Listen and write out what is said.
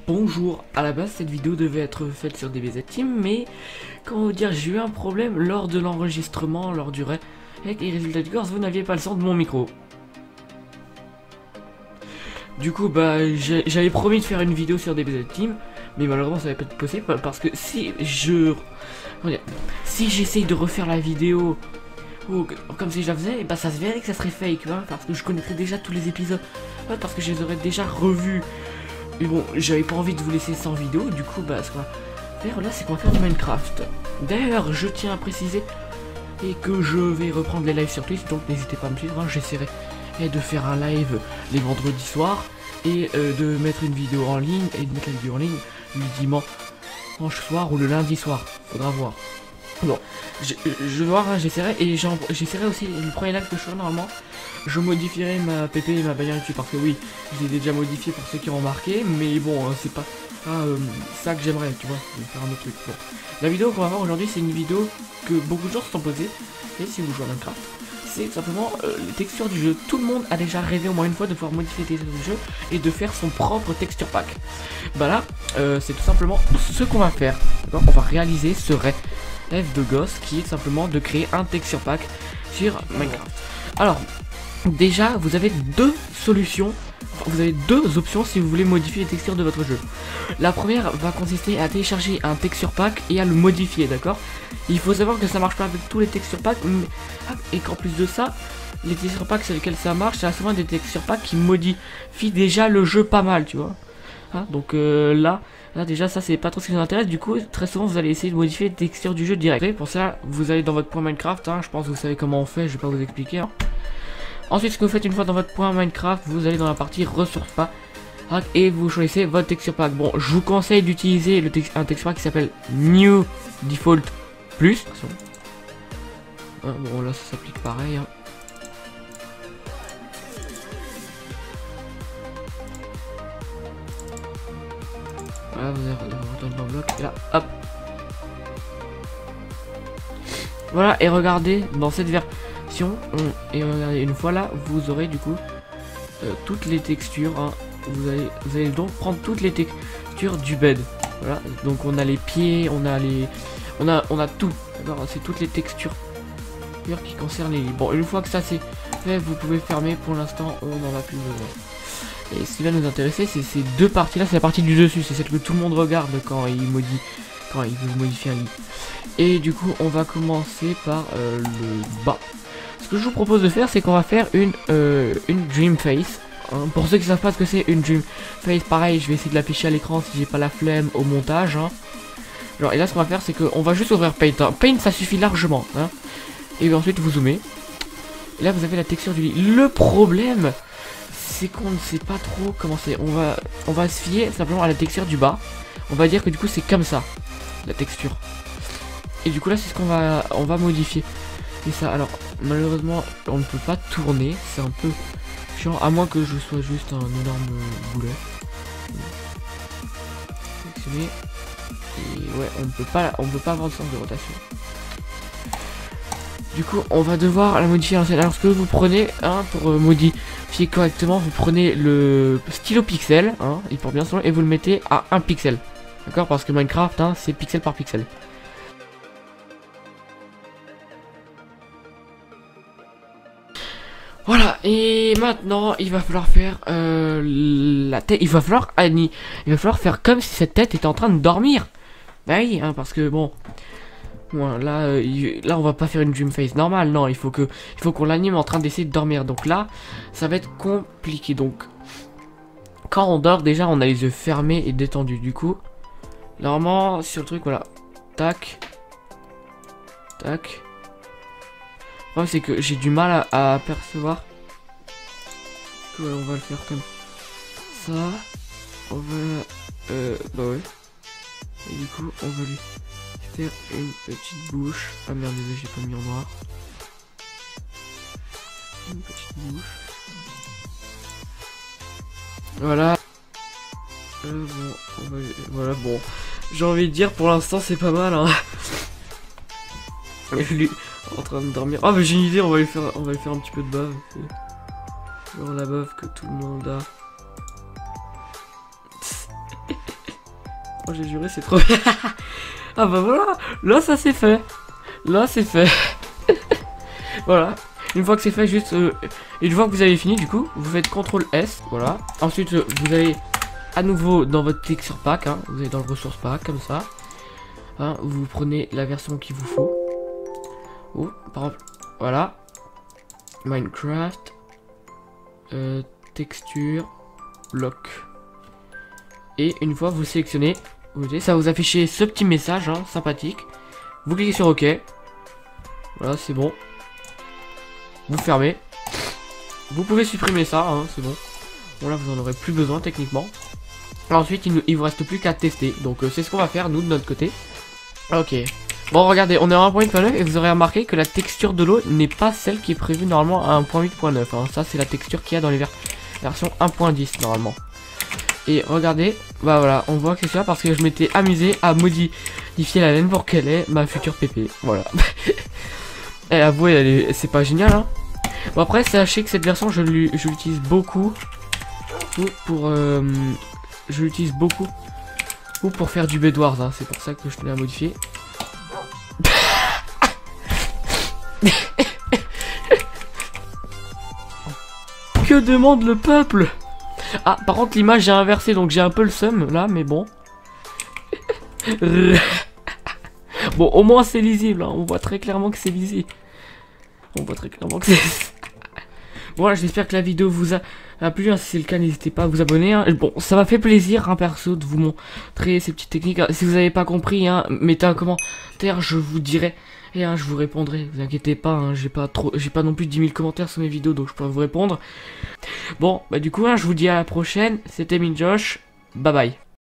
Bonjour, à la base cette vidéo devait être faite sur DBZ Team, mais comment vous dire, j'ai eu un problème lors de l'enregistrement, lors du ré, avec les résultats de course, vous n'aviez pas le son de mon micro. Du coup, j'avais promis de faire une vidéo sur DBZ Team, mais malheureusement ça va pas être possible parce que si j'essaye de refaire la vidéo ou comme si je la faisais, bah ça se verrait que ça serait fake, hein, parce que je connaîtrais déjà tous les épisodes, parce que je les aurais déjà revus. Mais bon, j'avais pas envie de vous laisser sans vidéo, du coup, ce qu'on va faire là, c'est qu'on va faire du Minecraft. D'ailleurs, je tiens à préciser et que je vais reprendre les lives sur Twitch, donc n'hésitez pas à me suivre, hein, j'essaierai de faire un live les vendredis soirs et de mettre une vidéo en ligne et de mettre la vidéo en ligne le dimanche soir ou le lundi soir, faudra voir. Bon, je vais voir, hein, j'essaierai et j'essaierai aussi le premier live que je ferai normalement. Je modifierai ma PP et ma bannière YouTube parce que oui, je l'ai déjà modifié pour ceux qui ont remarqué, mais bon, c'est pas ça que j'aimerais, tu vois, de faire un autre truc. Bon. La vidéo qu'on va voir aujourd'hui, c'est une vidéo que beaucoup de gens se sont posées, et si vous jouez à Minecraft, c'est simplement les textures du jeu. Tout le monde a déjà rêvé au moins une fois de pouvoir modifier les textures du jeu et de faire son propre texture pack. Bah là, c'est tout simplement ce qu'on va faire, d'accord. On va réaliser ce rêve de gosse qui est simplement de créer un texture pack sur Minecraft. Alors, déjà, vous avez deux solutions, vous avez deux options si vous voulez modifier les textures de votre jeu. La première va consister à télécharger un texture pack et à le modifier, d'accord. Il faut savoir que ça marche pas avec tous les texture packs, et qu'en plus de ça, les texture packs sur lesquels ça marche, c'est souvent des texture packs qui modifient déjà le jeu pas mal, tu vois. Hein, donc là déjà ça c'est pas trop ce qui nous intéresse. Du coup très souvent vous allez essayer de modifier les textures du jeu direct. Et pour ça vous allez dans votre point Minecraft, hein, je pense que vous savez comment on fait, je vais pas vous expliquer, hein. Ensuite ce que vous faites une fois dans votre point Minecraft, vous allez dans la partie ressources pack et vous choisissez votre texture pack. Bon, je vous conseille d'utiliser un texture pack qui s'appelle New Default Plus. Bon là ça s'applique pareil, hein. Voilà, vous allez retourner dans le bloc et là hop. Voilà, et regardez dans cette version et regardez, une fois là vous aurez du coup toutes les textures, hein. Vous allez donc prendre toutes les textures du bed. Voilà, donc on a les pieds, on a tout, d'accord, c'est toutes les textures qui concernent les... Bon, une fois que ça c'est fait, vous pouvez fermer. Pour l'instant on n'en a plus besoin. Et ce qui va nous intéresser, c'est ces deux parties là, c'est la partie du dessus, c'est celle que tout le monde regarde quand il veut modifier un lit. Et du coup on va commencer par le bas. Ce que je vous propose de faire, c'est qu'on va faire une dream face, hein. Pour ceux qui savent pas ce que c'est une dream face, pareil je vais essayer de l'afficher à l'écran si j'ai pas la flemme au montage, hein. Genre, et là ce qu'on va faire, c'est qu'on va juste ouvrir Paint, hein. Paint ça suffit largement, hein. Et puis ensuite vous zoomez. Et là vous avez la texture du lit. Le problème c'est qu'on ne sait pas trop comment c'est. On va se fier simplement à la texture du bas. On va dire que du coup c'est comme ça, la texture. Et du coup là c'est ce qu'on va modifier. Et ça, alors malheureusement on ne peut pas tourner, c'est un peu chiant, à moins que je sois juste un énorme boulet. Sélectionner. Et ouais, on peut pas avoir de sens de rotation. Du coup on va devoir la modifier. Alors ce que vous prenez, hein, pour modifier correctement, vous prenez le stylo pixel, hein, il porte bien son nom, et vous le mettez à 1 pixel. D'accord, parce que Minecraft, hein, c'est pixel par pixel. Voilà, et maintenant il va falloir faire la tête. Il va falloir faire comme si cette tête était en train de dormir. Bah oui, hein, parce que bon, là on va pas faire une dream face normale, non, il faut qu'on l'anime en train d'essayer de dormir. Donc là ça va être compliqué. Donc quand on dort, déjà on a les yeux fermés et détendus. Du coup normalement sur le truc, voilà, tac tac. Le problème c'est que j'ai du mal à apercevoir. Ouais, on va le faire comme ça. On va bah ouais. Et du coup on va lui faire une petite bouche. Ah merde, désolé, j'ai pas mis en noir. Une petite bouche. Voilà. Bon, voilà, bon. J'ai envie de dire, pour l'instant c'est pas mal, hein. Et lui en train de dormir. Ah, mais j'ai une idée, on va lui faire un petit peu de bave. Genre la bave que tout le monde a. Oh, j'ai juré, c'est trop... Ah bah voilà, là ça c'est fait. Là c'est fait. Voilà. Une fois que c'est fait, juste... une fois que vous avez fini, du coup, vous faites CTRL S, voilà. Ensuite, vous allez à nouveau dans votre texture pack, hein. Vous allez dans le ressource pack, comme ça. Hein, vous prenez la version qu'il vous faut. Oh, par exemple, voilà. Minecraft. Texture. Lock. Et une fois vous sélectionnez, vous voyez, ça va vous afficher ce petit message, hein, sympathique. Vous cliquez sur OK. Voilà, c'est bon. Vous fermez. Vous pouvez supprimer ça, hein, c'est bon. Bon là, vous en aurez plus besoin techniquement. Ensuite, il vous reste plus qu'à tester. Donc c'est ce qu'on va faire, nous, de notre côté. Ok. Bon, regardez, on est à 1.8.9 et vous aurez remarqué que la texture de l'eau n'est pas celle qui est prévue normalement à 1.8.9. Hein. Ça, c'est la texture qu'il y a dans les versions 1.10 normalement. Et regardez, bah voilà, on voit que c'est ça parce que je m'étais amusé à modifier la laine pour qu'elle ait ma future pépé. Voilà. Et avouez, c'est pas génial, hein. Bon, après, sachez que cette version, je l'utilise beaucoup je l'utilise beaucoup pour faire du Bedwars, hein. C'est pour ça que je tenais à modifier. Que demande le peuple? Ah, par contre, l'image j'ai inversé, donc j'ai un peu le seum là, mais bon. Bon, au moins c'est lisible, hein. On voit très clairement que c'est lisible. On voit très clairement que c'est... Voilà, j'espère que la vidéo vous a plu, hein. Si c'est le cas, n'hésitez pas à vous abonner, hein. Bon, ça m'a fait plaisir, hein, perso, de vous montrer ces petites techniques. Si vous n'avez pas compris, hein, mettez un commentaire, je vous dirai. Et hein, je vous répondrai, vous inquiétez pas, hein, j'ai pas non plus 10 000 commentaires sur mes vidéos, donc je peux vous répondre. Bon, bah du coup, hein, je vous dis à la prochaine, c'était Minjosh, bye bye.